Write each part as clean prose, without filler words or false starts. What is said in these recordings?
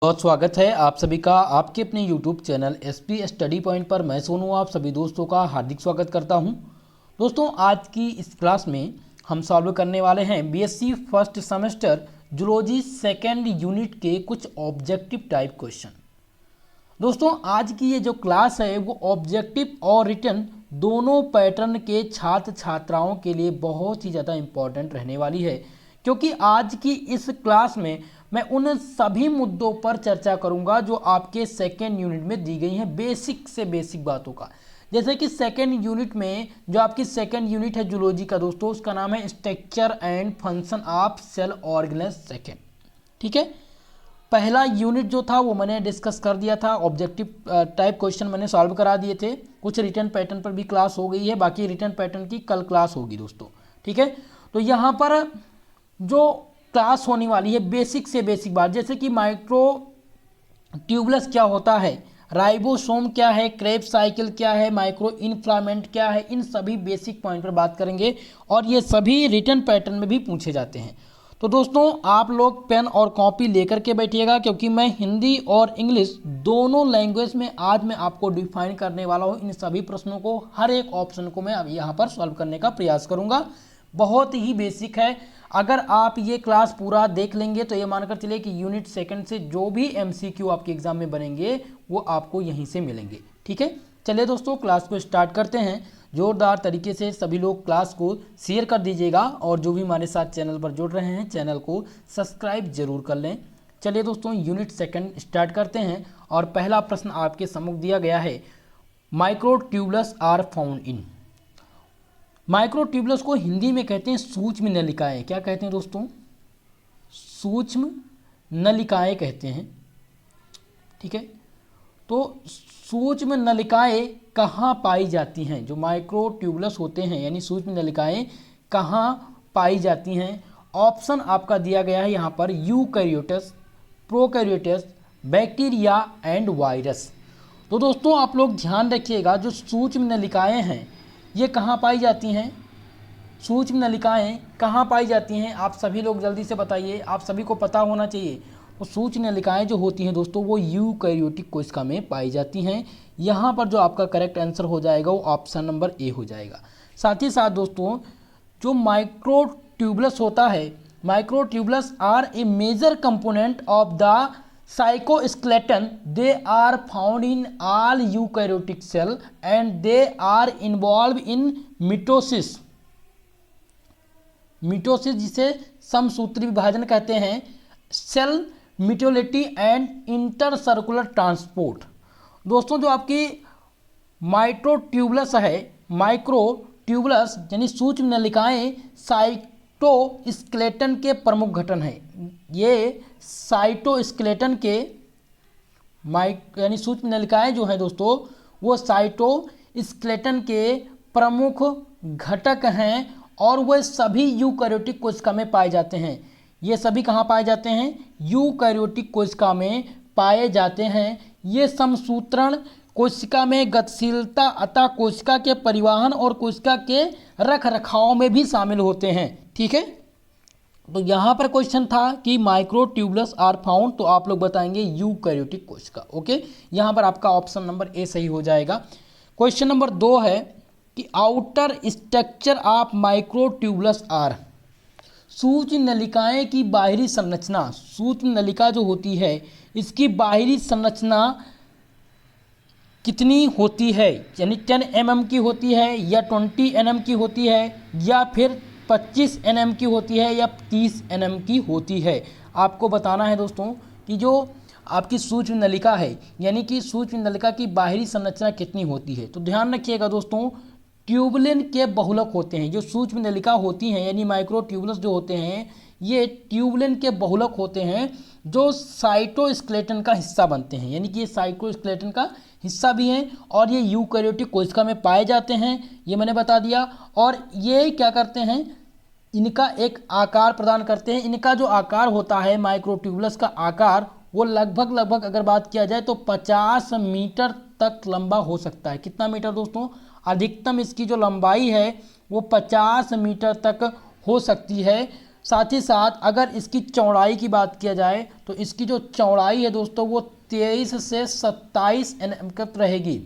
बहुत स्वागत है आप सभी का आपके अपने YouTube channel SP study point पर। मैं सोनू आप सभी दोस्तों का हार्दिक स्वागत करता हूं। दोस्तों आज की इस क्लास में हम सॉल्व करने वाले हैं BSc first semester zoology second unit के कुछ ऑब्जेक्टिव टाइप क्वेश्चन। दोस्तों आज की ये जो क्लास है वो ऑब्जेक्टिव और रिटन दोनों पैटर्न के छात्र छात्राओं के लिए बहुत ही ज़्यादा इम्पॉर्टेंट रहने वाली है, क्योंकि आज की इस क्लास में मैं उन सभी मुद्दों पर चर्चा करूंगा जो आपके सेकेंड यूनिट में दी गई हैं, बेसिक से बेसिक बातों का। जैसे कि सेकेंड यूनिट में जो आपकी सेकेंड यूनिट है जूलॉजी का दोस्तों, उसका नाम है structure and function of cell organelles second. ठीक है, पहला यूनिट जो था वो मैंने डिस्कस कर दिया था, ऑब्जेक्टिव टाइप क्वेश्चन मैंने सॉल्व करा दिए थे। कुछ रिटर्न पैटर्न पर भी क्लास हो गई है, बाकी रिटर्न पैटर्न की कल क्लास होगी दोस्तों। ठीक है, तो यहाँ पर जो क्लास होने वाली है बेसिक से बेसिक बात, जैसे कि माइक्रो ट्यूबुलस क्या होता है, राइबोसोम क्या है, क्रेब्स साइकिल क्या है, माइक्रो इन्फ्लामेंट क्या है, इन सभी बेसिक पॉइंट पर बात करेंगे और ये सभी रिटर्न पैटर्न में भी पूछे जाते हैं। तो दोस्तों आप लोग पेन और कॉपी लेकर के बैठिएगा, क्योंकि मैं हिंदी और इंग्लिश दोनों लैंग्वेज में आज मैं आपको डिफाइन करने वाला हूँ। इन सभी प्रश्नों को, हर एक ऑप्शन को मैं अब यहाँ पर सॉल्व करने का प्रयास करूँगा। बहुत ही बेसिक है, अगर आप ये क्लास पूरा देख लेंगे तो ये मानकर चलिए कि यूनिट सेकंड से जो भी MCQ आपके एग्जाम में बनेंगे वो आपको यहीं से मिलेंगे। ठीक है, चलिए दोस्तों क्लास को स्टार्ट करते हैं। जोरदार तरीके से सभी लोग क्लास को शेयर कर दीजिएगा और जो भी हमारे साथ चैनल पर जुड़ रहे हैं चैनल को सब्सक्राइब जरूर कर लें। चलिए दोस्तों यूनिट सेकंड स्टार्ट करते हैं और पहला प्रश्न आपके सम्मुख दिया गया है, microtubules are found in. Microtubules को हिंदी में कहते हैं सूक्ष्म नलिकाएं। क्या कहते हैं दोस्तों? सूक्ष्म नलिकाएं कहते हैं। ठीक है, तो सूक्ष्म नलिकाएं कहाँ पाई जाती हैं? जो माइक्रो ट्यूबुलस होते हैं यानी सूक्ष्म नलिकाएं कहाँ पाई जाती हैं? ऑप्शन आपका दिया गया है यहाँ पर, eukaryotes, prokaryotes, bacteria and virus. तो दोस्तों आप लोग ध्यान रखिएगा, जो सूक्ष्म नलिकाएं हैं ये कहाँ पाई जाती हैं? सूक्ष्म नलिकाएं कहाँ पाई जाती हैं? आप सभी लोग जल्दी से बताइए, आप सभी को पता होना चाहिए। तो सूक्ष्म नलिकाएं जो होती हैं दोस्तों वो यूकैरियोटिक कोशिका में पाई जाती हैं। यहाँ पर जो आपका करेक्ट आंसर हो जाएगा वो ऑप्शन नंबर ए हो जाएगा। साथ ही साथ दोस्तों जो माइक्रो ट्यूबुलस होता है, microtubules are a major component of the cytoskeleton. They are found in all eukaryotic cell and they are involve in mitosis. Mitosis जिसे समसूत्री विभाजन कहते हैं, cell motility and intercellular transport. दोस्तों जो आपकी माइक्रो ट्यूबुलस है, माइक्रो ट्यूबुलस यानी सूक्ष्म नलिकाएं साइटोस्केलेटन के प्रमुख घटक हैं। ये साइटोस्केलेटन के यानी सूक्ष्म नलिकाएं जो हैं दोस्तों वो साइटोस्केलेटन के प्रमुख घटक हैं और वह सभी यूकैरियोटिक कोशिका में पाए जाते हैं। ये सभी कहाँ पाए जाते हैं? यूकैरियोटिक कोशिका में पाए जाते हैं। ये समसूत्रण कोशिका में गतिशीलता अतः कोशिका के परिवहन और कोशिका के रख रखाव में भी शामिल होते हैं। ठीक है, तो यहाँ पर क्वेश्चन था कि माइक्रो ट्यूबुलस आर फाउंड, तो आप लोग बताएंगे यूकैरियोटिक कोशिका। ओके, यहाँ पर आपका ऑप्शन नंबर ए सही हो जाएगा। क्वेश्चन नंबर 2 है कि outer structure of microtubules are. सूक्ष्म नलिकाएं की बाहरी संरचना, सूक्ष्म नलिका जो होती है इसकी बाहरी संरचना कितनी होती है? यानी 10 mm की होती है या 20 mm की होती है या फिर 25 mm की होती है या 30 mm की होती है? आपको बताना है दोस्तों कि जो आपकी सूक्ष्म नलिका है यानी कि सूक्ष्म नलिका की बाहरी संरचना कितनी होती है। तो ध्यान रखिएगा दोस्तों, ट्यूबुलिन के बहुलक होते हैं। जो सूक्ष्म नलिका होती हैं यानी माइक्रो ट्यूबुलस जो होते हैं ये ट्यूबुलिन के बहुलक होते हैं जो साइटोस्केलेटन का हिस्सा बनते हैं। यानी कि ये साइटोस्केलेटन का हिस्सा भी हैं और ये यूकैरियोटिक कोशिका में पाए जाते हैं, ये मैंने बता दिया। और ये क्या करते हैं, इनका एक आकार प्रदान करते हैं। इनका जो आकार होता है माइक्रो ट्यूबुलस का आकार वो लगभग अगर बात किया जाए तो 50 मीटर तक लंबा हो सकता है। कितना मीटर दोस्तों? अधिकतम इसकी जो लंबाई है वो 50 मीटर तक हो सकती है। साथ ही साथ अगर इसकी चौड़ाई की बात किया जाए तो इसकी जो चौड़ाई है दोस्तों वो 23 से 27 एनएम तक रहेगी।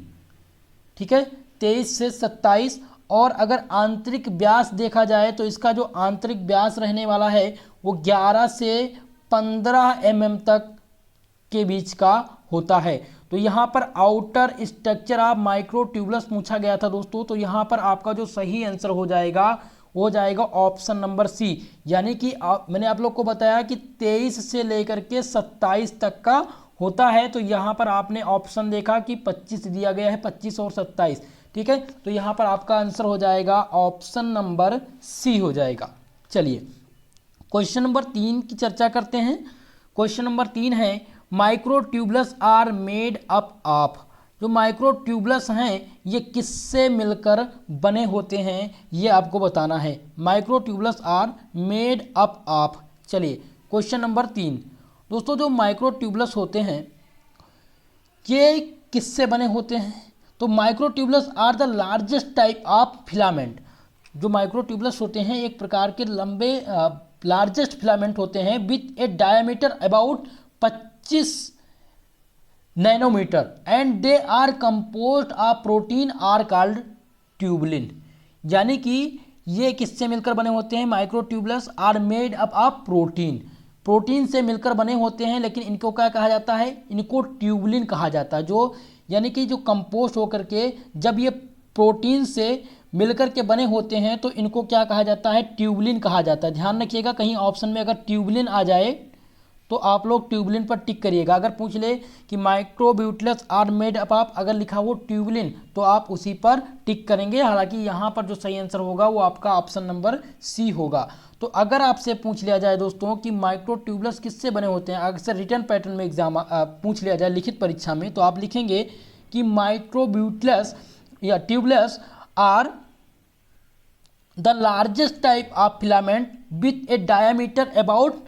ठीक है, 23 से 27। और अगर आंतरिक व्यास देखा जाए तो इसका जो आंतरिक व्यास रहने वाला है वो 11 से 15 एमएम तक के बीच का होता है। तो यहाँ पर outer structure of micro tubules पूछा गया था दोस्तों, तो यहाँ पर आपका जो सही आंसर हो जाएगा हो जाएगा ऑप्शन नंबर सी। यानी कि मैंने आप लोग को बताया कि 23 से लेकर के 27 तक का होता है, तो यहाँ पर आपने ऑप्शन देखा कि 25 दिया गया है, 25 और 27। ठीक है, तो यहाँ पर आपका आंसर हो जाएगा ऑप्शन नंबर सी हो जाएगा। चलिए क्वेश्चन नंबर 3 की चर्चा करते हैं। क्वेश्चन नंबर 3 है microtubules are made up of. जो माइक्रो ट्यूबुलस हैं ये किससे मिलकर बने होते हैं ये आपको बताना है। Microtubules are made up of. चलिए क्वेश्चन नंबर 3 दोस्तों, जो माइक्रो ट्यूबुलस होते हैं ये किससे बने होते हैं? तो microtubules are the largest type of filament. जो माइक्रो ट्यूबुलस होते हैं एक प्रकार के लंबे लार्जेस्ट फिलामेंट होते हैं with a diameter about 25 nanometer and they are composed of protein are called tubulin. यानी कि ये किससे मिलकर बने होते हैं? Microtubules are made up of protein. Protein से मिलकर बने होते हैं, लेकिन इनको क्या कहा जाता है? इनको ट्यूबुलिन कहा जाता है। जो यानी कि जो कंपोस्ट होकर के जब ये प्रोटीन से मिलकर के बने होते हैं तो इनको क्या कहा जाता है? ट्यूबुलिन कहा जाता है। ध्यान रखिएगा, कहीं ऑप्शन में अगर ट्यूबुलिन आ जाए तो आप लोग ट्यूबुलिन पर टिक करिएगा। अगर पूछ ले कि माइक्रोब्यूटलस आर मेड अप ऑफ, अगर लिखा हो ट्यूबुलिन तो आप उसी पर टिक करेंगे। हालांकि यहाँ पर जो सही आंसर होगा वो आपका ऑप्शन नंबर सी होगा। तो अगर आपसे पूछ लिया जाए दोस्तों कि माइक्रो ट्यूबुलस किससे बने होते हैं, अक्सर रिटर्न पैटर्न में एग्जाम पूछ लिया जाए लिखित परीक्षा में, तो आप लिखेंगे कि माइक्रोब्यूटलस या tubules are the largest type of filament with a diameter about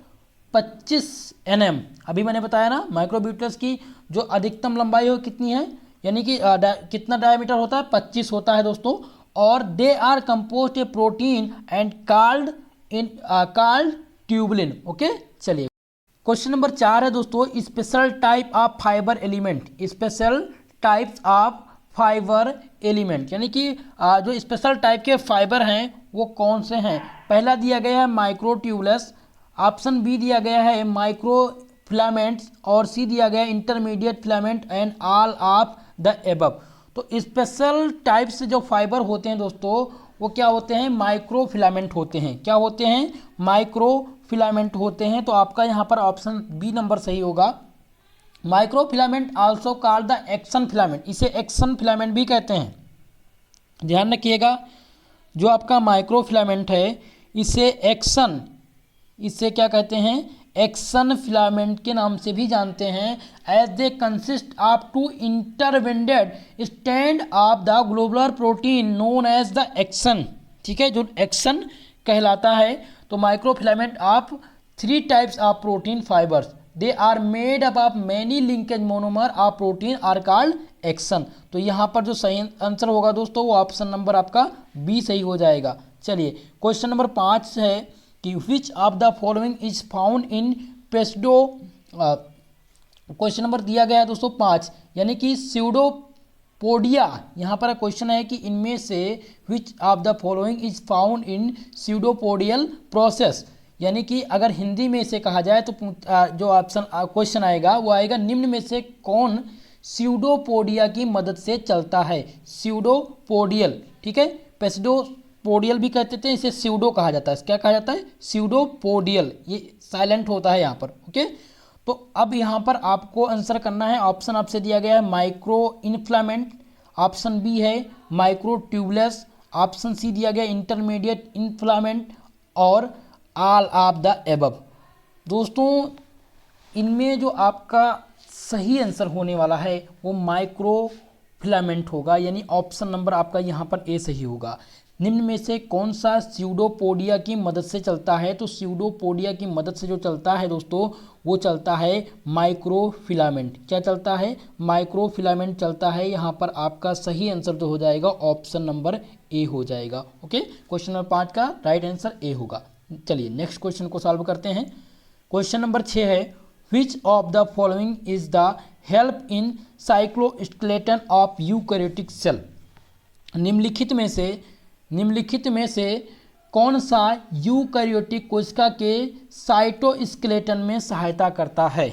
25 nm। अभी मैंने बताया ना माइक्रोब्यूटलस की जो अधिकतम लंबाई हो कितनी है, यानी कि कितना डायमीटर होता है? 25 होता है दोस्तों। और they are composed a protein and called tubulin. Okay, चलिए क्वेश्चन नंबर 4 है दोस्तों special type of fibre element. Special types of fibre element, यानी कि जो स्पेशल टाइप के फाइबर हैं वो कौन से हैं? पहला दिया गया है माइक्रो ट्यूबुलस, ऑप्शन बी दिया गया है माइक्रो फिलामेंट्स, और सी दिया गया है intermediate filament and all of the above. तो स्पेशल टाइप से जो फाइबर होते हैं दोस्तों वो क्या होते हैं? माइक्रो फिलामेंट होते हैं। क्या होते हैं? माइक्रो फिलामेंट होते हैं। तो आपका यहाँ पर ऑप्शन बी नंबर सही होगा। Micro filament also called the action filament, इसे एक्शन फिलामेंट भी कहते हैं। ध्यान रखिएगा, जो आपका माइक्रो फिलामेंट है इसे क्या कहते हैं? एक्शन फिलामेंट के नाम से भी जानते हैं। As they consist of two intertwined strand of the globular protein known as the actin. ठीक है, जो एक्शन कहलाता है। तो microfilament of 3 types of protein fibers, they are made up of many linkage monomer of protein are called actin. तो यहाँ पर जो सही आंसर होगा दोस्तों वो ऑप्शन नंबर आपका बी सही हो जाएगा। चलिए क्वेश्चन नंबर 5 है कि which of the following is found in pseudo. Question number दिया गया है दोस्तों 5, यानी कि स्यूडोपोडिया। यहाँ पर क्वेश्चन है कि इनमें से which of the following is found in pseudopodial process. यानी कि अगर हिंदी में इसे कहा जाए तो जो ऑप्शन क्वेश्चन आएगा वो आएगा निम्न में से कौन स्यूडोपोडिया की मदद से चलता है? स्यूडोपोडियल। ठीक है, पेस्डोपोडियल भी कहते थे, इसे स्यूडो कहा जाता है। क्या कहा जाता है? स्यूडोपोडियल। ये साइलेंट होता है यहाँ पर। ओके, तो अब यहाँ पर आपको आंसर करना है। ऑप्शन आपसे दिया गया है माइक्रो इन्फ्लामेंट, ऑप्शन बी है माइक्रो ट्यूबुलस, ऑप्शन सी दिया गया इंटरमीडिएट इन्फ्लामेंट, और ऑल ऑफ द एबव। दोस्तों इनमें जो आपका सही आंसर होने वाला है वो माइक्रो फिलामेंट होगा, यानी ऑप्शन नंबर आपका यहाँ पर ए सही होगा। निम्न में से कौन सा स्यूडोपोडिया की मदद से चलता है? तो स्यूडोपोडिया की मदद से जो चलता है दोस्तों वो चलता है माइक्रो फिलामेंट। क्या चलता है? माइक्रो फिलामेंट चलता है। यहाँ पर आपका सही आंसर जो हो जाएगा ऑप्शन नंबर ए हो जाएगा। ओके, क्वेश्चन नंबर 5 का राइट आंसर ए होगा। चलिए नेक्स्ट क्वेश्चन को सॉल्व करते हैं। क्वेश्चन नंबर 6 है, which of the following is the help in cytoskeleton of eukaryotic cell. निम्नलिखित में से कौन सा यूकैरियोटिक कोशिका के साइटोस्केलेटन में सहायता करता है।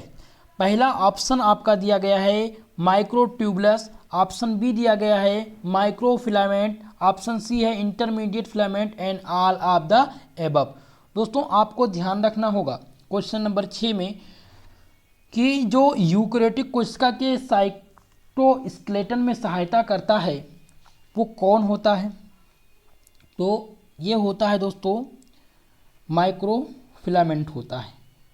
पहला ऑप्शन आपका दिया गया है माइक्रोट्यूबुलस, ऑप्शन बी दिया गया है माइक्रोफिलामेंट, ऑप्शन सी है intermediate filament and all of the above. दोस्तों आपको ध्यान रखना होगा क्वेश्चन नंबर 6 में कि जो यूकैरियोटिक कोशिका के साइटोस्केलेटन में सहायता करता है वो कौन होता है। तो ये होता है दोस्तों माइक्रोफिलामेंट होता है।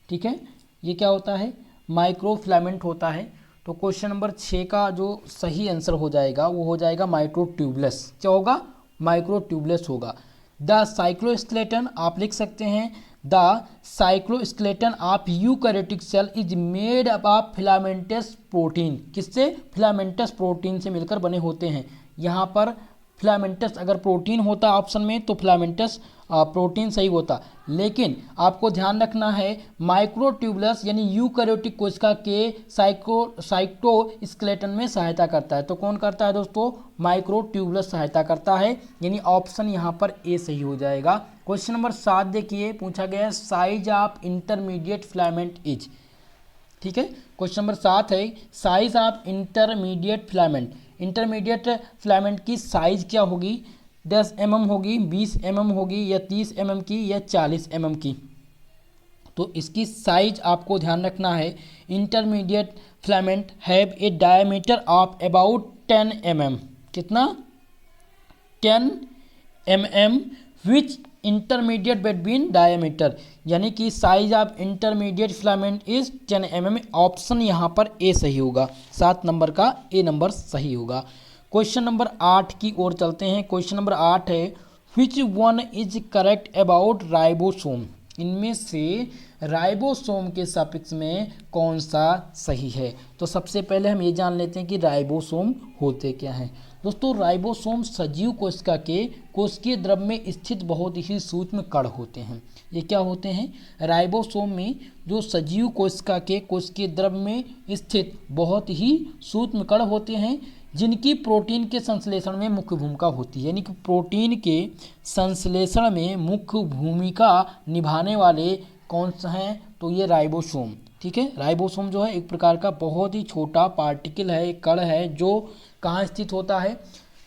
ठीक है, ये क्या होता है, माइक्रोफिलामेंट होता है। तो क्वेश्चन नंबर 6 का जो सही आंसर हो जाएगा वो हो जाएगा माइक्रोट्यूबुलस। क्या होगा, माइक्रोट्यूबुलस होगा। द साइक्लोस्केलेटन आप लिख सकते हैं, the cytoskeleton of eukaryotic cell is made up of filamentous protein. किससे, फिलामेंटस प्रोटीन से मिलकर बने होते हैं। यहाँ पर फिलामेंटस अगर प्रोटीन होता ऑप्शन में तो फिलामेंटस प्रोटीन सही होता, लेकिन आपको ध्यान रखना है माइक्रोट्यूबुलस यानी यूकैरियोटिक कोशिका के साइटोस्केलेटन में सहायता करता है। तो कौन करता है दोस्तों, माइक्रोट्यूबुलस सहायता करता है, यानी ऑप्शन यहाँ पर ए सही हो जाएगा। क्वेश्चन नंबर 7 देखिए, पूछा गया है size of intermediate filament is. ठीक है, क्वेश्चन नंबर 7 है size of intermediate filament. Intermediate filament की साइज क्या होगी, 10 mm होगी, 20 mm होगी, या 30 mm की, या 40 mm की। तो इसकी साइज आपको ध्यान रखना है। Intermediate filament have a diameter of about 10 mm। कितना, 10 mm विच इंटरमीडिएट बिटवीन डायमीटर, यानी कि size of intermediate filament is 10 mm। Option यहाँ पर ए सही होगा, 7 नंबर का ए नंबर सही होगा। क्वेश्चन नंबर 8 की ओर चलते हैं। क्वेश्चन नंबर 8 है which one is correct about ribosome. इनमें से राइबोसोम के सापेक्ष में कौन सा सही है। तो सबसे पहले हम ये जान लेते हैं कि राइबोसोम होते क्या हैं। दोस्तों राइबोसोम सजीव कोशिका के कोशिकीय द्रव में स्थित बहुत ही सूक्ष्म कण होते हैं। ये क्या होते हैं, राइबोसोम में जो सजीव कोशिका के कोशिकीय द्रव में स्थित बहुत ही सूक्ष्म कण होते हैं, जिनकी प्रोटीन के संश्लेषण में मुख्य भूमिका होती है। यानी कि प्रोटीन के संश्लेषण में मुख्य भूमिका निभाने वाले कौन से हैं, तो ये राइबोसोम। ठीक है, राइबोसोम जो है एक प्रकार का बहुत ही छोटा पार्टिकल है, एक कण है, जो कहाँ स्थित होता है,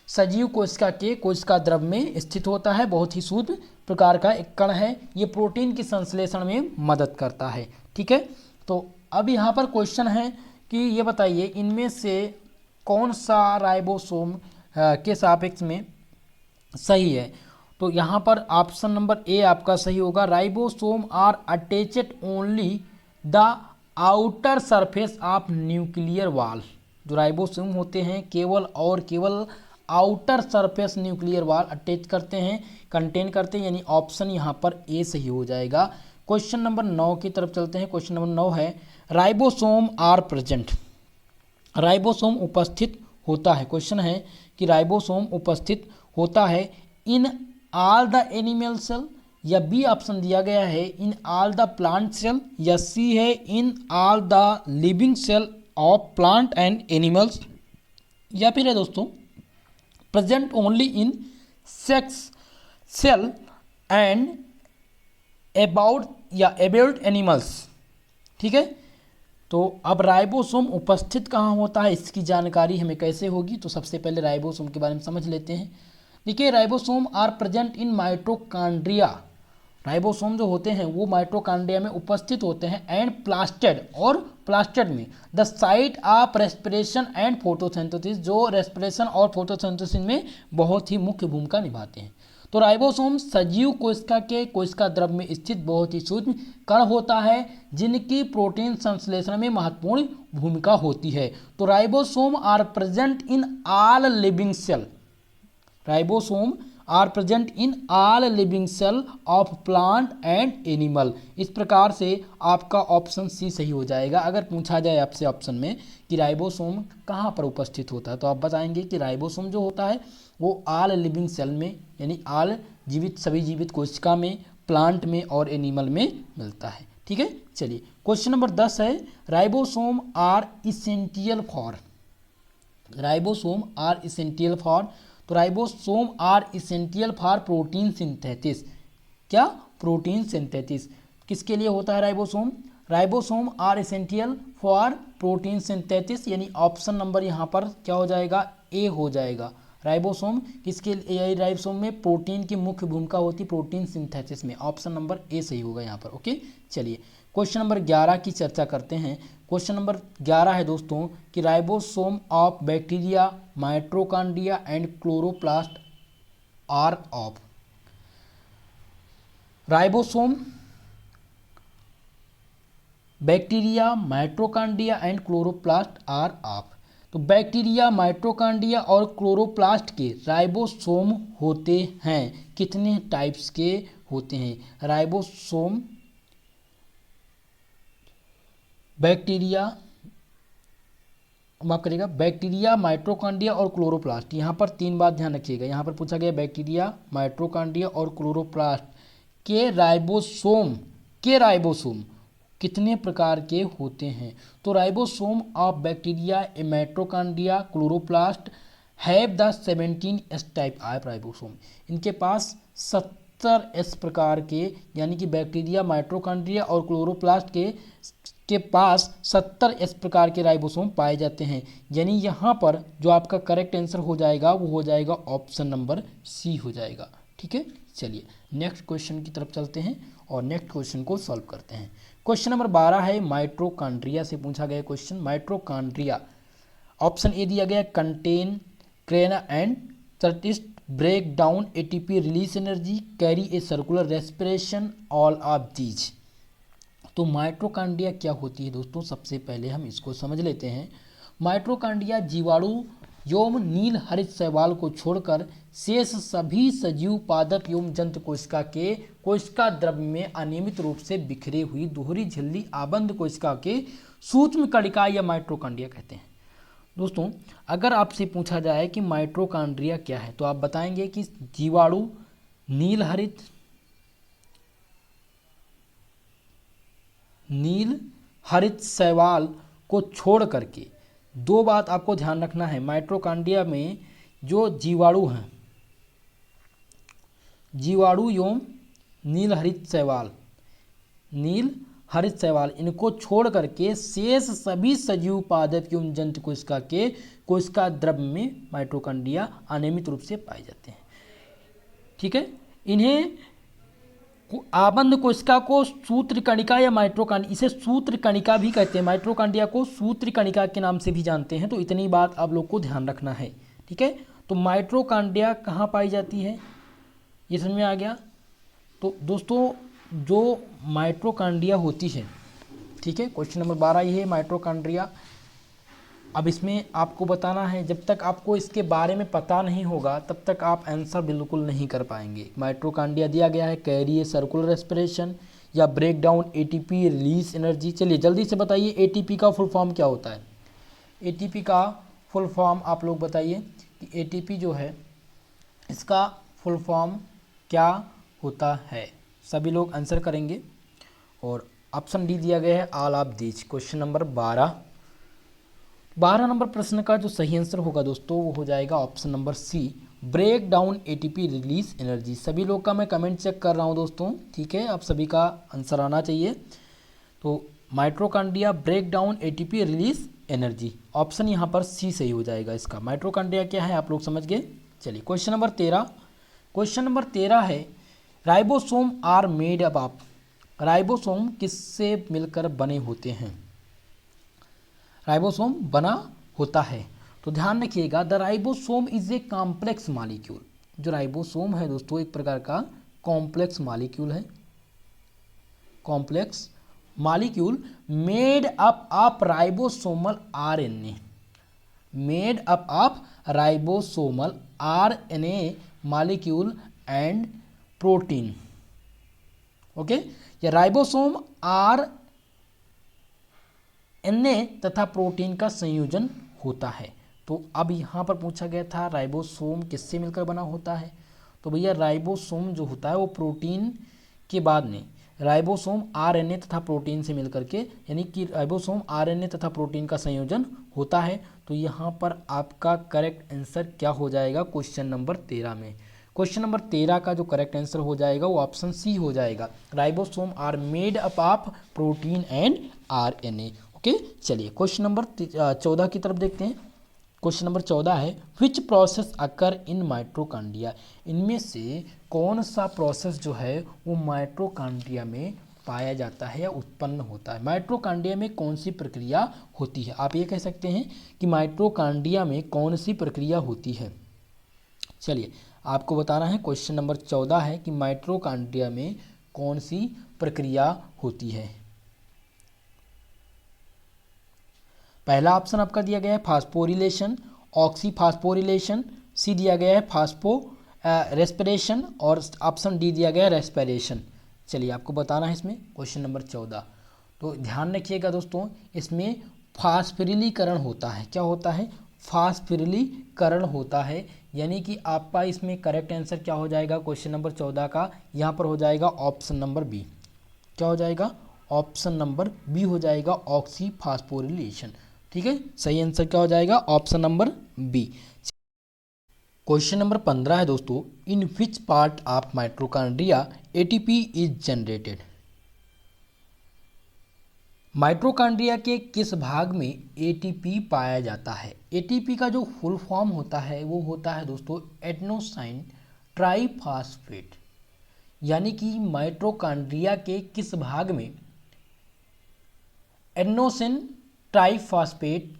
सजीव कोशिका के कोशिका द्रव में स्थित होता है। बहुत ही शुद्ध प्रकार का एक कण है, ये प्रोटीन के संश्लेषण में मदद करता है। ठीक है, तो अब यहाँ पर क्वेश्चन है कि ये बताइए इनमें से कौन सा राइबोसोम के सापेक्ष में सही है। तो यहाँ पर ऑप्शन नंबर ए आपका सही होगा। Ribosome are attached only the outer surface of nuclear wall. जो राइबोसोम होते हैं केवल और केवल outer surface nuclear wall attach करते हैं, कंटेन करते हैं, यानी ऑप्शन यहाँ पर ए सही हो जाएगा। क्वेश्चन नंबर 9 की तरफ चलते हैं। क्वेश्चन नंबर 9 है राइबोसोम आर प्रेजेंट। राइबोसोम उपस्थित होता है, क्वेश्चन है कि राइबोसोम उपस्थित होता है in all the animal cell, या बी ऑप्शन दिया गया है in all the plant cell, या सी है in all the living cell of plant and animals, या फिर है दोस्तों present only in sex cell and about animals. ठीक है, तो अब राइबोसोम उपस्थित कहाँ होता है, इसकी जानकारी हमें कैसे होगी। तो सबसे पहले राइबोसोम के बारे में समझ लेते हैं। देखिए ribosome are present in mitochondria. Ribosome जो होते हैं वो माइटोकॉन्ड्रिया में उपस्थित होते हैं, एंड प्लास्टेड, और प्लास्टेड में the site of respiration and photosynthesis, जो रेस्पिरेशन और फोटोसिंथेसिस में बहुत ही मुख्य भूमिका निभाते हैं। तो राइबोसोम सजीव कोशिका के कोशिका द्रव में स्थित बहुत ही सूक्ष्म कण होता है, जिनकी प्रोटीन संश्लेषण में महत्वपूर्ण भूमिका होती है। तो ribosome are present in all living cell. Ribosome are present in all living cell of plant and animal. इस प्रकार से आपका ऑप्शन सी सही हो जाएगा। अगर पूछा जाए आपसे ऑप्शन में कि राइबोसोम कहाँ पर उपस्थित होता है, तो आप बताएंगे कि राइबोसोम जो होता है वो ऑल लिविंग सेल में, यानी ऑल जीवित सभी जीवित कोशिका में, प्लांट में और एनिमल में मिलता है। ठीक है, चलिए क्वेश्चन नंबर 10 है, ribosome are essential for. Ribosome are essential for, तो ribosome are essential for protein synthesis. क्या? Protein synthesis. किसके लिए होता है ribosome? Ribosome are essential for protein synthesis, यानी ऑप्शन नंबर यहाँ पर क्या हो जाएगा? ए हो जाएगा। राइबोसोम किसके लिए? राइबोसोम में प्रोटीन की मुख्य भूमिका होती है प्रोटीन सिंथेसिस में। ऑप्शन नंबर ए सही होगा यहाँ पर। ओके, चलिए क्वेश्चन नंबर 11 की चर्चा करते हैं। क्वेश्चन नंबर 11 है दोस्तों कि ribosome of bacteria, mitochondria and chloroplast are of. Ribosome, bacteria, mitochondria and chloroplast are of. तो बैक्टीरिया, माइटोकॉन्ड्रिया और क्लोरोप्लास्ट के राइबोसोम होते हैं। कितने टाइप्स के होते हैं राइबोसोम? बैक्टीरिया, माफ करिएगा, बैक्टीरिया, माइटोकॉन्ड्रिया और क्लोरोप्लास्ट। यहाँ पर 3 बात ध्यान रखिएगा। यहाँ पर पूछा गया बैक्टीरिया, माइटोकॉन्ड्रिया और क्लोरोप्लास्ट के राइबोसोम कितने प्रकार के होते हैं? तो ribosome of bacteria, mitochondria, chloroplast have the 17 S type of ribosome. इनके पास 70 एस प्रकार के, यानी कि बैक्टीरिया, माइटोकॉन्ड्रिया और क्लोरोप्लास्ट के पास 70 एस प्रकार के राइबोसोम पाए जाते हैं। यानी यहाँ पर जो आपका करेक्ट आंसर हो जाएगा वो हो जाएगा ऑप्शन नंबर सी हो जाएगा। ठीक है, चलिए नेक्स्ट क्वेश्चन की तरफ चलते हैं और नेक्स्ट क्वेश्चन को सॉल्व करते हैं। क्वेश्चन नंबर 12 है, माइटोकॉन्ड्रिया से पूछा गया क्वेश्चन। माइटोकॉन्ड्रिया, ऑप्शन ए दिया गया कंटेन क्रेना एंड सर्टिस्ट, break down ATP, release energy, carry a circular respiration, all of these. तो माइटोकॉन्ड्रिया क्या होती है दोस्तों? सबसे पहले हम इसको समझ लेते हैं। माइटोकॉन्ड्रिया जीवाणु एवं नील हरित शैवाल को छोड़कर शेष सभी सजीव पादप एवं जंतु कोशिका के कोशिका द्रव्य में अनियमित रूप से बिखरे हुई दोहरी झिल्ली आबंध कोशिका के सूक्ष्म कणिका या माइटोकॉन्ड्रिया कहते हैं। दोस्तों अगर आपसे पूछा जाए कि माइटोकॉन्ड्रिया क्या है तो आप बताएंगे कि जीवाणु नील हरित शैवाल को छोड़ करके, 2 बात आपको ध्यान रखना है। माइटोकॉन्ड्रिया में जो जीवाणु हैं, जीवाणु एवं नील हरित शैवाल इनको छोड़ करके शेष सभी सजीव पादप एवं जंतु कोशिका के कोशिका द्रव्य में माइटोकॉन्ड्रिया अनियमित रूप से पाए जाते हैं। ठीक है, इन्हें आबंध कोशिका को सूत्र कणिका या माइटोकॉन्ड्रिया, इसे सूत्र कणिका भी कहते हैं। माइटोकॉन्ड्रिया को सूत्र कणिका के नाम से भी जानते हैं। तो इतनी बात आप लोग को ध्यान रखना है। ठीक है, तो माइटोकॉन्ड्रिया कहाँ पाई जाती है ये समझ में आ गया। तो दोस्तों जो माइटोकॉन्ड्रिया होती है, ठीक है, क्वेश्चन नंबर 12 ये है माइटोकॉन्ड्रिया। अब इसमें आपको बताना है, जब तक आपको इसके बारे में पता नहीं होगा तब तक आप आंसर बिल्कुल नहीं कर पाएंगे। माइटोकॉन्ड्रिया दिया गया है, कैरी ए सर्कुलर रेस्पिरेशन या break down ATP, release energy. चलिए जल्दी से बताइए एटीपी का फुल फॉर्म क्या होता है? एटीपी का फुल फॉर्म आप लोग बताइए कि एटीपी जो है इसका फुल फॉर्म क्या होता है? सभी लोग आंसर करेंगे और ऑप्शन डी दिया गया है all of these. Question number 12 number प्रश्न का जो सही आंसर होगा दोस्तों वो हो जाएगा option number C, break down ATP release energy. सभी लोग का मैं कमेंट चेक कर रहा हूँ दोस्तों, ठीक है, आप सभी का आंसर आना चाहिए। तो mitochondria break down ATP release energy, option यहाँ पर सी सही हो जाएगा इसका। माइटोकॉन्ड्रिया क्या है आप लोग समझ गए। चलिए क्वेश्चन नंबर 13 है, ribosome are made up of. Ribosome किससे मिलकर बने होते हैं? राइबोसोम बना होता है तो ध्यान रखिएगा, the ribosome is a complex molecule. जो राइबोसोम है दोस्तों एक प्रकार का कॉम्प्लेक्स मॉलिक्यूल है। Complex molecule made up of ribosomal RNA, made up of ribosomal RNA molecule and protein. Okay, ये राइबोसोम आरएनए तथा प्रोटीन का संयोजन होता है। तो अब यहाँ पर पूछा गया था राइबोसोम किससे मिलकर बना होता है? तो भैया राइबोसोम जो होता है वो प्रोटीन के बाद में राइबोसोम आरएनए तथा प्रोटीन से मिलकर के, यानी कि राइबोसोम आरएनए तथा प्रोटीन का संयोजन होता है। तो यहाँ पर आपका करेक्ट आंसर क्या हो जाएगा क्वेश्चन नंबर 13 में? क्वेश्चन नंबर 13 का जो करेक्ट आंसर हो जाएगा वो ऑप्शन सी हो जाएगा। Ribosome are made up of protein and RNA. Okay, चलिए क्वेश्चन नंबर 14 की तरफ देखते हैं। क्वेश्चन नंबर 14 है which process occur in mitochondria. इनमें से कौन सा प्रोसेस जो है वो माइटोकॉन्ड्रिया में पाया जाता है या उत्पन्न होता है? माइटोकॉन्ड्रिया में कौन सी प्रक्रिया होती है? आप ये कह सकते हैं कि माइटोकॉन्ड्रिया में कौन सी प्रक्रिया होती है। चलिए आपको बताना है, क्वेश्चन नंबर 14 है कि माइटोकॉन्ड्रिया में कौन सी प्रक्रिया होती है। पहला ऑप्शन आपका दिया गया है फास्फोरिलेशन, ऑक्सीफास्फोरिलेशन, सी दिया गया है फास्फो रेस्पिरेशन और ऑप्शन डी दिया गया है रेस्पिरेशन। चलिए आपको बताना है इसमें क्वेश्चन नंबर 14। तो ध्यान रखिएगा दोस्तों, इसमें फास्फोरिलीकरण होता है। क्या होता है? फास्फोरिलीकरण होता है, यानी कि आपका इसमें करेक्ट आंसर क्या हो जाएगा क्वेश्चन नंबर 14 का? यहाँ पर हो जाएगा ऑप्शन नंबर बी। क्या हो जाएगा? ऑप्शन नंबर बी हो जाएगा, ऑक्सीफास्फोरिलेशन। ठीक है, सही आंसर क्या हो जाएगा? Option number B. Question number 15 है दोस्तों, in which part of mitochondria ATP is generated. Mitochondria के किस भाग में एटीपी पाया जाता है? एटीपी का जो फुल फॉर्म होता है वो होता है दोस्तों एडेनोसिन ट्राइफॉस्फेट। यानी कि माइटोकॉन्ड्रिया के किस भाग में एडेनोसिन ट्राइफॉस्फेट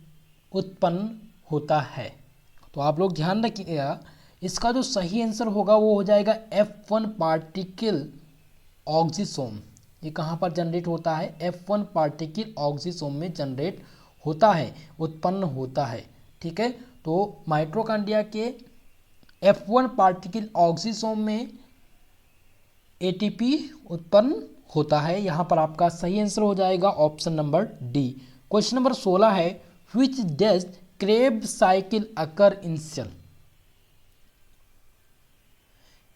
उत्पन्न होता है? तो आप लोग ध्यान रखिएगा, इसका जो सही आंसर होगा वो हो जाएगा F1 पार्टिकल ऑक्सीसोम। ये कहाँ पर जनरेट होता है? F1 पार्टिकल ऑक्सीसोम में जनरेट होता है, उत्पन्न होता है। ठीक है, तो माइटोकॉन्ड्रिया के F1 पार्टिकल ऑक्सीसोम में एटीपी उत्पन्न होता है। यहाँ पर आपका सही आंसर हो जाएगा option number D. Question number 16 है which does Krebs cycle occur in cell.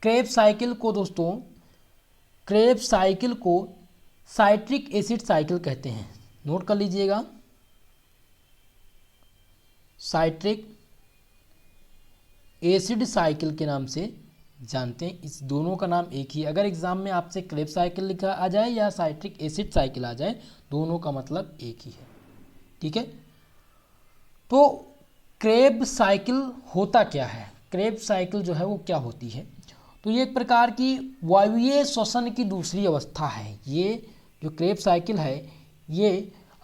Krebs cycle को दोस्तों, क्रेब्स साइकिल को साइट्रिक एसिड साइकिल कहते हैं। नोट कर लीजिएगा, साइट्रिक एसिड साइकिल के नाम से जानते हैं। इस दोनों का नाम एक ही। अगर एग्जाम में आपसे क्रेब्स साइकिल लिखा आ जाए या साइट्रिक एसिड साइकिल आ जाए, दोनों का मतलब एक ही है। ठीक है, तो क्रेब्स साइकिल होता क्या है? क्रेब्स साइकिल जो है वो क्या होती है? तो ये एक प्रकार की वायवीय श्वसन की दूसरी अवस्था है। ये जो क्रेब्स साइकिल है ये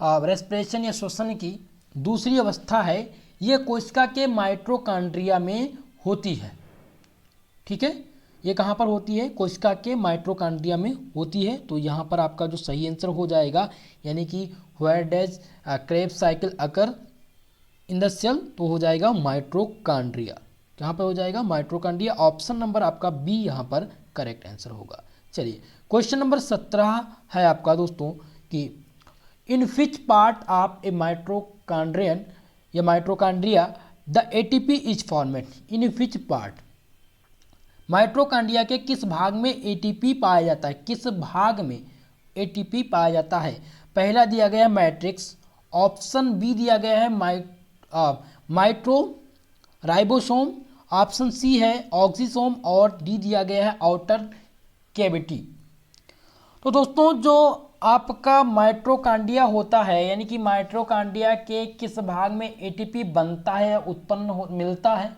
रेस्पिरेशन या श्वसन की दूसरी अवस्था है। ये कोशिका के माइटोकॉन्ड्रिया में होती है। ठीक है, ये कहाँ पर होती है? कोशिका के माइटोकॉन्ड्रिया में होती है। तो यहाँ पर आपका जो सही आंसर हो जाएगा, यानी कि where does Krebs cycle occur in the cell, तो हो जाएगा माइटोकॉन्ड्रिया। कहाँ पर हो जाएगा? माइटोकॉन्ड्रिया। ऑप्शन नंबर आपका बी यहाँ पर करेक्ट आंसर होगा। चलिए क्वेश्चन नंबर 17 है आपका दोस्तों कि in which part of a mitochondrion या mitochondria the ATP is formed. In which part, mitochondria के किस भाग में एटीपी पाया जाता है? किस भाग में एटीपी पाया जाता है? पहला दिया गया है मैट्रिक्स, ऑप्शन बी दिया गया है माइट्रो राइबोसोम, ऑप्शन सी है ऑक्सीसोम और डी दिया गया है आउटर कैविटी। तो दोस्तों जो आपका माइटोकॉन्ड्रिया होता है, यानी कि माइटोकॉन्ड्रिया के किस भाग में एटीपी बनता है, उत्पन्न मिलता है,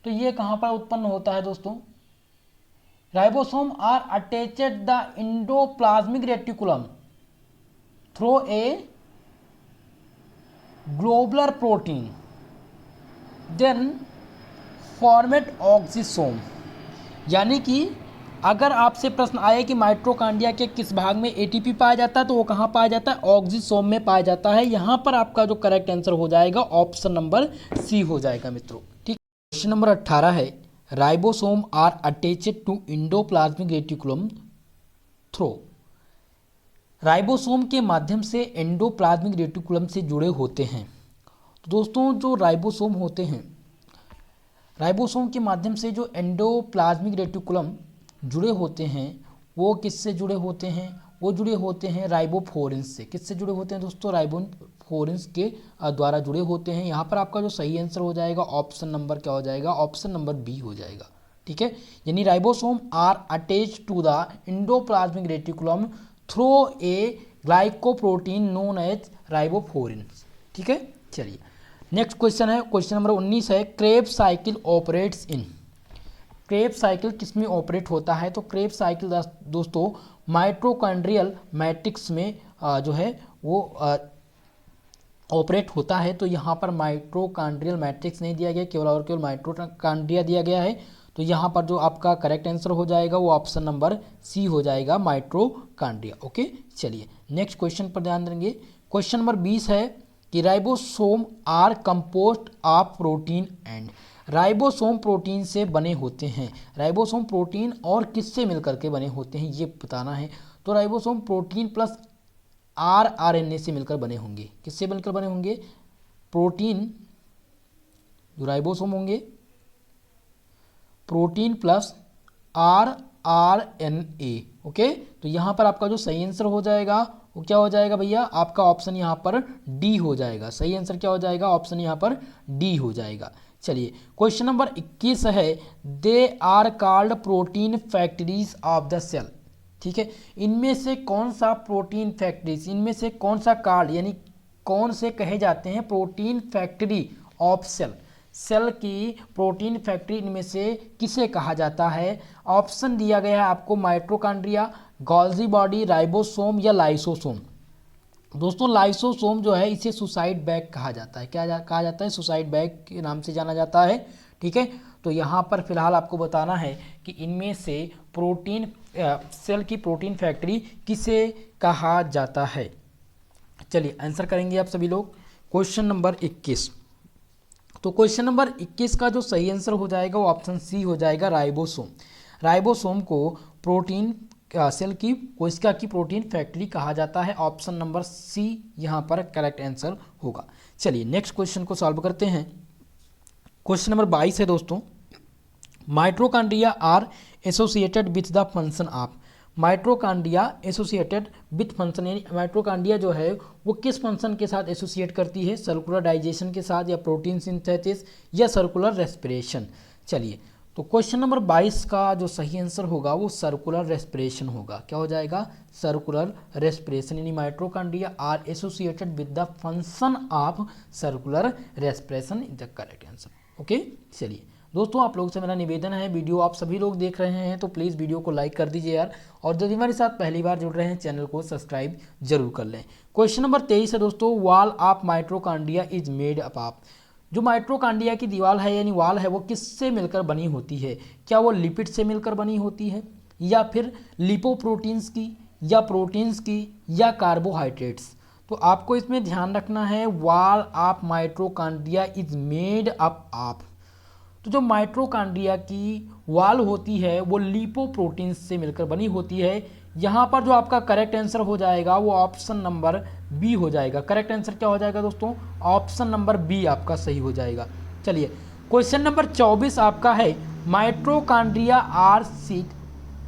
तो ये कहाँ पर उत्पन्न होता है दोस्तों? Ribosome are attached the endoplasmic reticulum through a globular protein then format oxysome. यानी कि अगर आपसे प्रश्न आए कि माइटोकॉन्ड्रिया के किस भाग में एटीपी पाया जाता है, तो वो कहाँ पाया जाता है? ऑक्सीसोम में पाया जाता है। यहाँ पर आपका जो करेक्ट आंसर हो जाएगा ऑप्शन नंबर सी हो जाएगा मित्रों। ठीक, क्वेश्चन नंबर 18 है ribosome are attached to endoplasmic reticulum through. Ribosome के माध्यम से एंडोप्लाज्मिक रेटिकुलम से जुड़े होते हैं। तो दोस्तों जो राइबोसोम होते हैं, राइबोसोम के माध्यम से जो एंडोप्लाज्मिक रेटिकुलम जुड़े होते हैं वो किससे जुड़े होते हैं, वो जुड़े होते हैं राइबोफ्लोरिन्स से। किससे जुड़े होते हैं दोस्तों, राइबोफ्लोरिन्स के द्वारा जुड़े होते हैं। यहाँ पर आपका जो सही आंसर हो जाएगा ऑप्शन नंबर क्या हो जाएगा, ऑप्शन नंबर बी हो जाएगा। ठीक है, यानी ribosome are attach to the endoplasmic reticulum through a glycoprotein known as ribophorins. ठीक है, चलिए नेक्स्ट क्वेश्चन है, क्वेश्चन नंबर 19 है, Krebs cycle operates in. Krebs cycle किस में ऑपरेट होता है, तो क्रेब्स साइकिल दोस्तों माइटोकॉन्ड्रियल मैट्रिक्स में जो है वो ऑपरेट होता है। तो यहाँ पर माइटोकॉन्ड्रियल मैट्रिक्स नहीं दिया गया, केवल और केवल माइटोकॉन्ड्रिया दिया गया है। तो यहाँ पर जो आपका करेक्ट आंसर हो जाएगा वो ऑप्शन नंबर सी हो जाएगा, माइटोकॉन्ड्रिया। ओके, चलिए नेक्स्ट क्वेश्चन पर ध्यान देंगे। क्वेश्चन नंबर 20 है कि ribosome are composed of protein and. Ribosome protein से बने होते हैं। राइबोसोम प्रोटीन और किससे मिलकर के बने होते हैं ये बताना है। तो राइबोसोम प्रोटीन प्लस आरएनए से मिलकर बने होंगे। किससे मिलकर बने होंगे, प्रोटीन जो राइबोसोम होंगे, प्रोटीन प्लस आरएनए। ओके, तो यहाँ पर आपका जो सही आंसर हो जाएगा वो क्या हो जाएगा भैया, आपका ऑप्शन यहाँ पर डी हो जाएगा। सही आंसर क्या हो जाएगा, ऑप्शन यहाँ पर डी हो जाएगा। चलिए क्वेश्चन नंबर 21 है, they are called protein factories of the cell. ठीक है, इनमें से कौन सा प्रोटीन फैक्ट्रीज, इनमें से कौन सा कार्ड यानी कौन से कहे जाते हैं protein factory of cell. Cell की प्रोटीन फैक्ट्री इनमें से किसे कहा जाता है। ऑप्शन दिया गया है आपको, माइटोकॉन्ड्रिया, गोल्गी बॉडी, राइबोसोम या लाइसोसोम। दोस्तों लाइसोसोम जो है इसे सुसाइड बैग कहा जाता है। क्या कहा जाता है, सुसाइड बैग के नाम से जाना जाता है। ठीक है, तो यहाँ पर फिलहाल आपको बताना है कि इनमें से प्रोटीन सेल की प्रोटीन फैक्ट्री किसे कहा जाता है। चलिए आंसर करेंगे आप सभी लोग। क्वेश्चन नंबर 21, तो क्वेश्चन नंबर 21 का जो सही आंसर हो जाएगा वो ऑप्शन सी हो जाएगा, राइबोसोम। राइबोसोम को प्रोटीन सेल की कोशिका की प्रोटीन फैक्ट्री कहा जाता है। ऑप्शन नंबर सी यहाँ पर करेक्ट आंसर होगा। चलिए नेक्स्ट क्वेश्चन को सॉल्व करते हैं। क्वेश्चन नंबर 22 है दोस्तों, mitochondria are associated with the function of. Mitochondria associated with function, यानी माइटोकॉन्ड्रिया जो है वो किस फंक्शन के साथ एसोसिएट करती है, सर्कुलर डाइजेशन के साथ, या प्रोटीन सिंथेसिस, या सर्कुलर रेस्पिरेशन। चलिए तो क्वेश्चन नंबर 22 का जो सही आंसर होगा वो सर्कुलर रेस्पिरेशन होगा। क्या हो जाएगा, सर्कुलर रेस्पिरेशन, यानी mitochondria are associated with the function of circular respiration is the correct answer. Okay, चलिए दोस्तों आप लोगों से मेरा निवेदन है, वीडियो आप सभी लोग देख रहे हैं तो प्लीज़ वीडियो को लाइक कर दीजिए यार, और जो हमारे साथ पहली बार जुड़ रहे हैं चैनल को सब्सक्राइब जरूर कर लें। क्वेश्चन नंबर 23 है दोस्तों, wall of mitochondria is made up of. जो माइटोकॉन्ड्रिया की दीवार है यानी वॉल है वो किससे मिलकर बनी होती है। क्या वो लिपिड से मिलकर बनी होती है, या फिर लिपोप्रोटीन्स की, या प्रोटीन्स की, या कार्बोहाइड्रेट्स। तो आपको इसमें ध्यान रखना है, wall of mitochondria is made up of. तो जो माइटोकॉन्ड्रिया की वॉल होती है वो लिपोप्रोटीन्स से मिलकर बनी होती है। यहाँ पर जो आपका करेक्ट आंसर हो जाएगा वो ऑप्शन नंबर बी हो जाएगा। करेक्ट आंसर क्या हो जाएगा दोस्तों, ऑप्शन नंबर बी आपका सही हो जाएगा। चलिए क्वेश्चन नंबर 24 आपका है, mitochondria are seat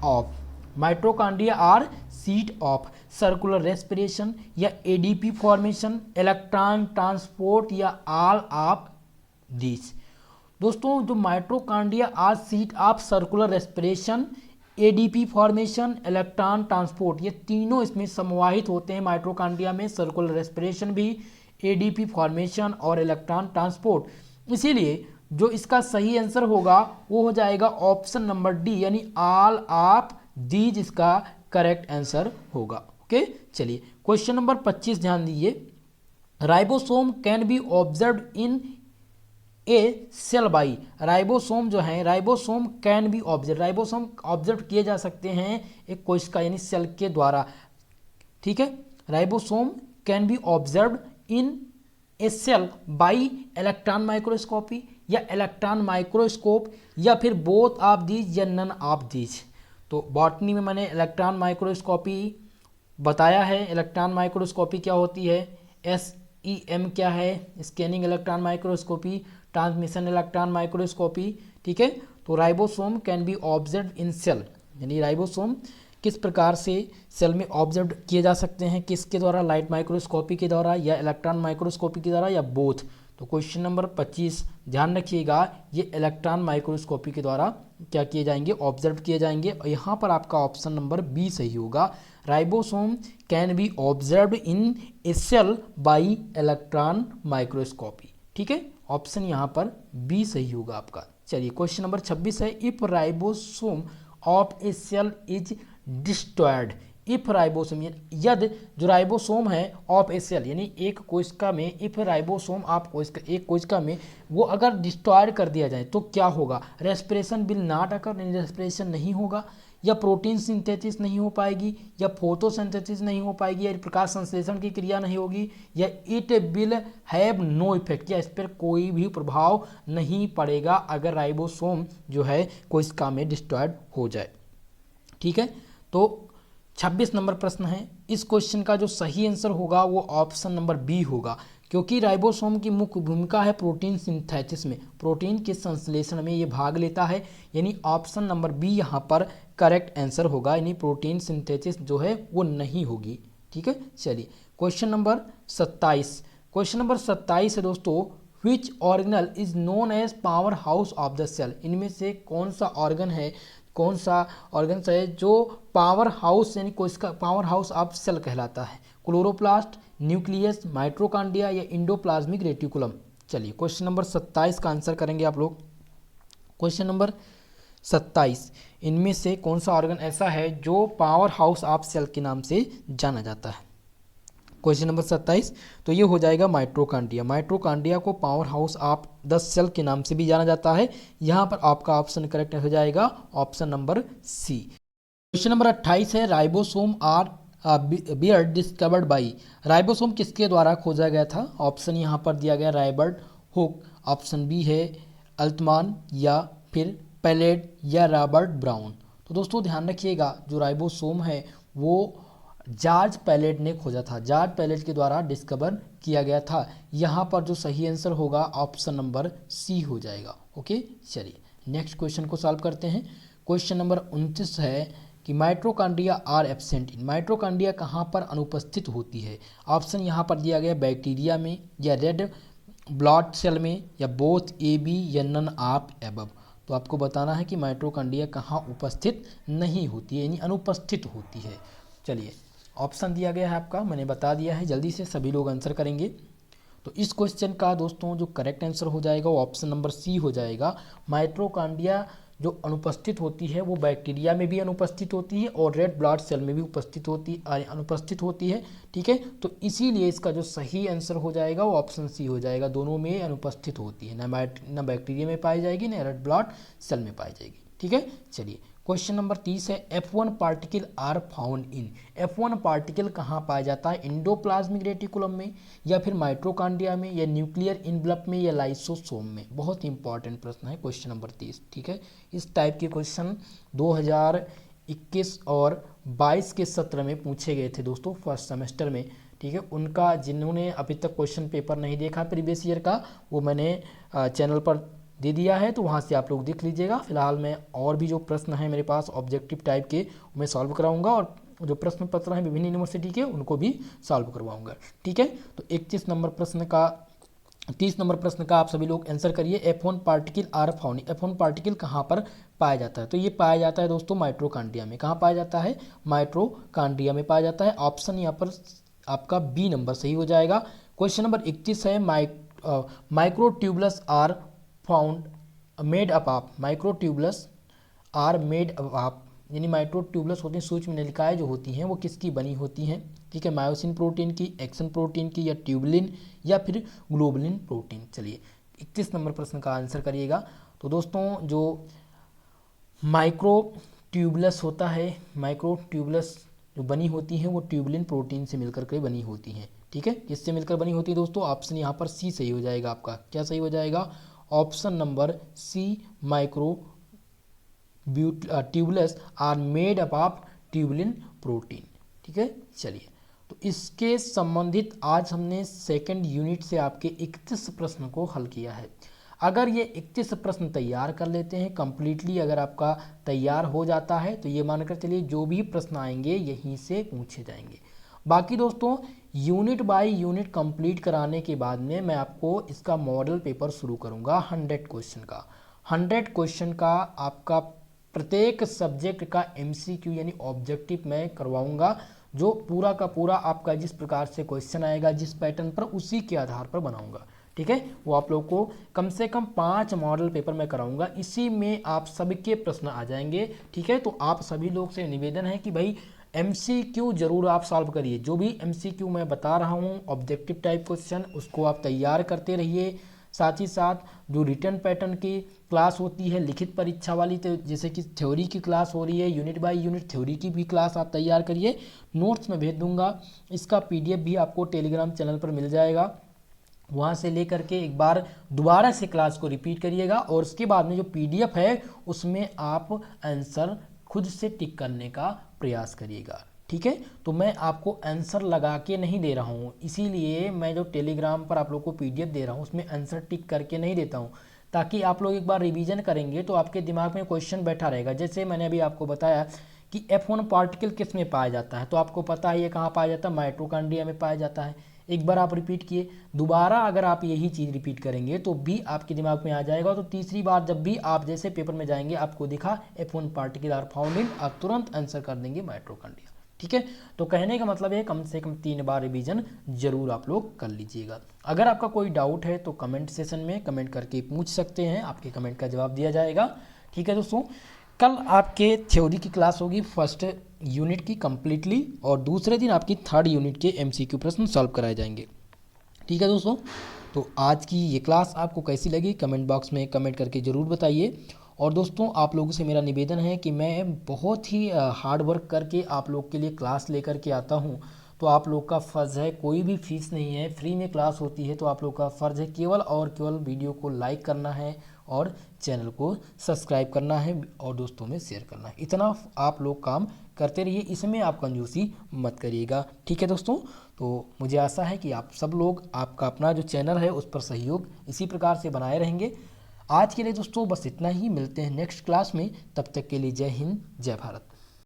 of. Mitochondria are seat of circular respiration, या एडीपी फॉर्मेशन, इलेक्ट्रॉन ट्रांसपोर्ट, या ऑल ऑफ दिस। दोस्तों जो mitochondria are seat of circular respiration, ADP formation, electron transport, ये तीनों इसमें समाहित होते हैं माइटोकॉन्ड्रिया में। सर्कुलर रेस्पिरेशन भी, एडीपी फॉर्मेशन और इलेक्ट्रॉन ट्रांसपोर्ट। इसीलिए जो इसका सही आंसर होगा वो हो जाएगा ऑप्शन नंबर डी, यानी ऑल ऑफ दीज इसका करेक्ट आंसर होगा। ओके, चलिए क्वेश्चन नंबर 25 ध्यान दीजिए, ribosome can be observe in a cell by. Ribosome जो है, ribosome can be observe, ribosome observe किए जा सकते हैं एक कोशिका यानी सेल के द्वारा। ठीक है, ribosome can be observe in a cell by electron microscopy, या इलेक्ट्रॉन माइक्रोस्कोप, या फिर बोथ ऑफ दीज, या नन ऑफ दीज। तो बॉटनी में मैंने इलेक्ट्रॉन माइक्रोस्कोपी बताया है। इलेक्ट्रॉन माइक्रोस्कोपी क्या होती है, SEM क्या है, scanning electron microscopy, transmission electron microscopy. ठीक है, तो ribosome can be observe in cell, यानी राइबोसोम किस प्रकार से सेल में ऑब्जर्व किए जा सकते हैं, किसके द्वारा, लाइट माइक्रोस्कोपी के द्वारा या इलेक्ट्रॉन माइक्रोस्कोपी के द्वारा या बोथ। तो क्वेश्चन नंबर 25 ध्यान रखिएगा, ये इलेक्ट्रॉन माइक्रोस्कोपी के द्वारा क्या किए जाएंगे, ऑब्जर्व किए जाएंगे। और यहाँ पर आपका ऑप्शन नंबर बी सही होगा, ribosome can be observed in a cell by electron microscopy. ठीक है, ऑप्शन यहाँ पर बी सही होगा आपका। चलिए क्वेश्चन नंबर 26 है, if ribosome of a cell is destroyed, if ribosome यदि जो राइबोसोम है ऑफ ए सेल यानी एक कोशिका में, इफ राइबोसोम आप एक कोशिका में वो अगर डिस्ट्रॉयड कर दिया जाए तो क्या होगा, respiration will not occur, respiration नहीं होगा, या प्रोटीन सिंथेसिस नहीं हो पाएगी, या फोटोसिंथेसिस नहीं हो पाएगी, या प्रकाश संश्लेषण की क्रिया नहीं होगी, या it will have no effect, या इस पर कोई भी प्रभाव नहीं पड़ेगा अगर राइबोसोम जो है कोशिका में डिस्ट्रॉयड हो जाए। ठीक है, तो 26 नंबर प्रश्न है, इस क्वेश्चन का जो सही आंसर होगा वो ऑप्शन नंबर बी होगा, क्योंकि राइबोसोम की मुख्य भूमिका है प्रोटीन सिंथेसिस में, प्रोटीन के संश्लेषण में ये भाग लेता है, यानी ऑप्शन नंबर बी यहाँ पर करेक्ट आंसर होगा, यानी प्रोटीन सिंथेसिस जो है वो नहीं होगी। ठीक है, चलिए क्वेश्चन नंबर 27, क्वेश्चन नंबर 27 है दोस्तों, which organelle is known as power house of the cell, इनमें से कौन सा ऑर्गन है, कौन सा ऑर्गन है जो पावर हाउस यानी कोशिका पावर हाउस ऑफ सेल कहलाता है, क्लोरोप्लास्ट, न्यूक्लियस, माइट्रोकांडिया या इंडोप्लाज्मिक रेटिकुलम। चलिए क्वेश्चन नंबर 27 का आंसर करेंगे आप लोग। क्वेश्चन नंबर 27, इनमें से कौन सा ऑर्गन ऐसा है जो पावर हाउस ऑफ सेल के नाम से जाना जाता है। क्वेश्चन नंबर 27, तो ये हो जाएगा माइट्रोकांडिया, माइट्रोकांडिया को power house of the cell के नाम से भी जाना जाता है। यहाँ पर आपका ऑप्शन करेक्ट हो जाएगा option number C. Question number 28 है, ribosome are were discovered by, ribosome किसके द्वारा खोजा गया था, ऑप्शन यहाँ पर दिया गया रॉबर्ट हुक, ऑप्शन बी है अल्टमान या फिर पैलेट या रॉबर्ट ब्राउन। तो दोस्तों ध्यान रखिएगा, जो राइबोसोम है वो जॉर्ज पैलेट ने खोजा था, जॉर्ज पैलेट के द्वारा डिस्कवर किया गया था। यहाँ पर जो सही आंसर होगा ऑप्शन नंबर सी हो जाएगा। ओके, चलिए नेक्स्ट क्वेश्चन को सॉल्व करते हैं। क्वेश्चन नंबर 29 है कि mitochondria are absent in, mitochondria कहाँ पर अनुपस्थित होती है, ऑप्शन यहाँ पर दिया गया बैक्टीरिया में या रेड ब्लड सेल में या बोथ ए बी या नन ऑफ एबव। तो आपको बताना है कि माइट्रोकांड्रिया कहाँ उपस्थित नहीं होती है यानी अनुपस्थित होती है। चलिए ऑप्शन दिया गया है आपका, मैंने बता दिया है, जल्दी से सभी लोग आंसर करेंगे। तो इस क्वेश्चन का दोस्तों जो करेक्ट आंसर हो जाएगा वो ऑप्शन नंबर सी हो जाएगा। माइट्रोकांड्रिया जो अनुपस्थित होती है वो बैक्टीरिया में भी अनुपस्थित होती है और रेड ब्लड सेल में भी अनुपस्थित होती है। ठीक है, तो इसीलिए इसका जो सही आंसर हो जाएगा वो ऑप्शन सी हो जाएगा, दोनों में अनुपस्थित होती है, ना बैक्टीरिया में पाई जाएगी ना रेड ब्लड सेल में पाई जाएगी। ठीक है, चलिए क्वेश्चन नंबर 30 है, F1 particle are found in, F1 particle कहाँ पाया जाता है, इंडोप्लाज्मिक रेटिकुलम में या फिर माइट्रोकांड्रिया में या न्यूक्लियर इनवलप में या लाइसोसोम में। बहुत इंपॉर्टेंट प्रश्न है क्वेश्चन नंबर 30। ठीक है, इस टाइप के क्वेश्चन 2021 और 22 के सत्र में पूछे गए थे दोस्तों फर्स्ट सेमेस्टर में। ठीक है, उनका जिन्होंने अभी तक क्वेश्चन पेपर नहीं देखा प्रीवियस ईयर का, वो मैंने चैनल पर दे दिया है, तो वहाँ से आप लोग देख लीजिएगा। फिलहाल मैं और भी जो प्रश्न हैं मेरे पास ऑब्जेक्टिव टाइप के मैं सॉल्व कराऊंगा और जो प्रश्न पत्र हैं विभिन्न यूनिवर्सिटी के उनको भी सॉल्व करवाऊंगा। ठीक है, तो 31 नंबर प्रश्न का 30 नंबर प्रश्न का आप सभी लोग आंसर करिए। F1 particle are found, F1 particle कहाँ पर पाया जाता है, तो ये पाया जाता है दोस्तों माइट्रोकांड्रिया में। कहाँ पाया जाता है, माइट्रोकांड्रिया में पाया जाता है। ऑप्शन यहाँ पर आपका बी नंबर सही हो जाएगा। क्वेश्चन नंबर 31 है, microtubules are found made up of, microtubules are made up of यानी माइक्रोट्यूबुलस होती हैं सूक्ष्म नलिकाएं जो होती हैं वो किसकी बनी होती हैं। ठीक है, मायोसिन प्रोटीन की, एक्सन प्रोटीन की या ट्यूबुलिन या फिर ग्लोबुलिन प्रोटीन। चलिए 31 नंबर प्रश्न का आंसर करिएगा। तो दोस्तों जो माइक्रोट्यूबुलस होता है, माइक्रोट्यूबुलस जो बनी होती हैं वो ट्यूबुलिन प्रोटीन से मिलकर के बनी होती हैं। ठीक है, किससे मिलकर बनी होती है दोस्तों, ऑप्शन यहाँ पर सी सही हो जाएगा आपका। क्या सही हो जाएगा, option number C, microtubules are made up of tubulin protein. ठीक है, चलिए तो इसके संबंधित आज हमने सेकंड यूनिट से आपके 31 प्रश्न को हल किया है। अगर ये 31 प्रश्न तैयार कर लेते हैं कंप्लीटली, अगर आपका तैयार हो जाता है तो ये मानकर चलिए जो भी प्रश्न आएंगे यहीं से पूछे जाएंगे। बाकी दोस्तों यूनिट बाय यूनिट कंप्लीट कराने के बाद में मैं आपको इसका मॉडल पेपर शुरू करूंगा 100 क्वेश्चन का। 100 क्वेश्चन का आपका प्रत्येक सब्जेक्ट का MCQ यानी ऑब्जेक्टिव मैं करवाऊंगा, जो पूरा का पूरा आपका जिस प्रकार से क्वेश्चन आएगा जिस पैटर्न पर उसी के आधार पर बनाऊंगा। ठीक है, वो आप लोग को कम से कम 5 मॉडल पेपर मैं कराऊंगा, इसी में आप सबके प्रश्न आ जाएंगे। ठीक है, तो आप सभी लोग से निवेदन है कि भाई MCQ जरूर आप सॉल्व करिए। जो भी MCQ मैं बता रहा हूँ ऑब्जेक्टिव टाइप क्वेश्चन, उसको आप तैयार करते रहिए। साथ ही साथ जो रिटर्न पैटर्न की क्लास होती है लिखित परीक्षा वाली, तो जैसे कि थ्योरी की क्लास हो रही है, यूनिट बाय यूनिट थ्योरी की भी क्लास आप तैयार करिए। नोट्स में भेज दूंगा, इसका PDF भी आपको टेलीग्राम चैनल पर मिल जाएगा, वहाँ से लेकर के एक बार दोबारा से क्लास को रिपीट करिएगा। और उसके बाद में जो PDF है उसमें आप आंसर खुद से टिक करने का प्रयास करिएगा। ठीक है, तो मैं आपको आंसर लगा के नहीं दे रहा हूँ, इसीलिए मैं जो टेलीग्राम पर आप लोग को PDF दे रहा हूँ उसमें आंसर टिक करके नहीं देता हूँ, ताकि आप लोग एक बार रिवीजन करेंगे तो आपके दिमाग में क्वेश्चन बैठा रहेगा। जैसे मैंने अभी आपको बताया कि F1 पार्टिकल किस में पाया जाता है, तो आपको पता है ये कहाँ पाया जाता है, माइटोकॉन्ड्रिया में पाया जाता है। एक बार आप रिपीट किए, दोबारा अगर आप यही चीज़ रिपीट करेंगे तो भी आपके दिमाग में आ जाएगा। तो तीसरी बार जब भी आप जैसे पेपर में जाएंगे आपको दिखा F1 पार्टिकल आर फाउंड इन, आप तुरंत आंसर कर देंगे माइटोकॉन्ड्रिया। ठीक है, तो कहने का मतलब है कम से कम 3 बार रिवीजन जरूर आप लोग कर लीजिएगा। अगर आपका कोई डाउट है तो कमेंट सेशन में कमेंट करके पूछ सकते हैं, आपके कमेंट का जवाब दिया जाएगा। ठीक है दोस्तों, कल आपके थ्योरी की क्लास होगी फर्स्ट यूनिट की कंप्लीटली, और दूसरे दिन आपकी 3rd यूनिट के MCQ प्रश्न सॉल्व कराए जाएंगे। ठीक है दोस्तों, तो आज की ये क्लास आपको कैसी लगी कमेंट बॉक्स में कमेंट करके ज़रूर बताइए। और दोस्तों आप लोगों से मेरा निवेदन है कि मैं बहुत ही हार्ड वर्क करके आप लोग के लिए क्लास लेकर के आता हूँ, तो आप लोग का फ़र्ज़ है, कोई भी फीस नहीं है, फ्री में क्लास होती है, तो आप लोग का फ़र्ज़ है केवल और केवल वीडियो को लाइक करना है और चैनल को सब्सक्राइब करना है और दोस्तों में शेयर करना है। इतना आप लोग काम करते रहिए, इसमें आप कंजूसी मत करिएगा। ठीक है दोस्तों, तो मुझे आशा है कि आप सब लोग आपका अपना जो चैनल है उस पर सहयोग इसी प्रकार से बनाए रहेंगे। आज के लिए दोस्तों बस इतना ही, मिलते हैं नेक्स्ट क्लास में, तब तक के लिए जय हिंद जय भारत।